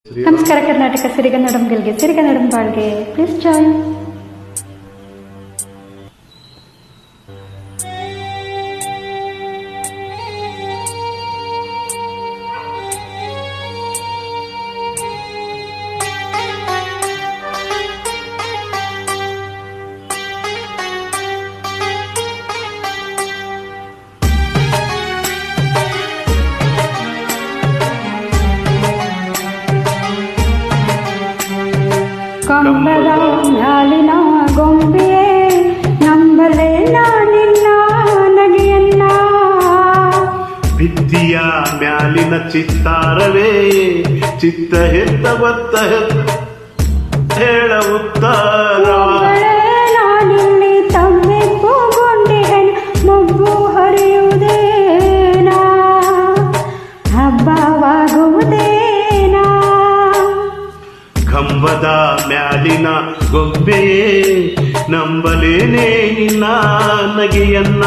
ನಮಸ್ಕಾರ ಕರ್ನಾಟಕ ಸಿರಿಗನ್ನಡಂಗೆ ಸಿರಿಗನ್ನಡಂ ಬಾಳ್ಗೆ please join. ಕಂಬದ ಮ್ಯಾಲಿನ ಗೊಂಬೆಯೇ ನಂಬಲೆ ನಿನ್ನ ನಗೆಯನ್ನ, ಭಿತ್ತಿಯ ಮ್ಯಾಲಿನ ಚಿತ್ತಾರವೇ ಚಿತ್ತ ಹೆತ್ತ ಬತ್ತ ಹೇಳ ಉತ್ತರ. ನಾನಿಲ್ಲಿ ತಮ್ಮೆಪ್ಪುಗೊಂಡೆ ಮೊಬ್ಬು ಹರಿಯುವುದೇನಾ, ಹಬ್ಬವಾಗುವುದೇನಾ. ಕಂಬದ ಮ್ಯಾಲಿನ ಗೊಂಬೆಯೇ ನಂಬಲೇನೆ ನಿನ್ನ ನಗೆಯನ್ನ,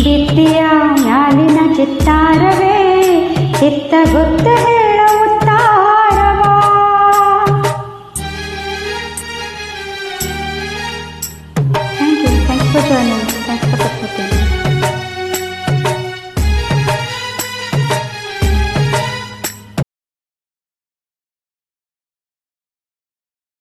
ಭಿತ್ತಿಯ ಮ್ಯಾಲಿನ ಚಿತ್ತಾರವೇ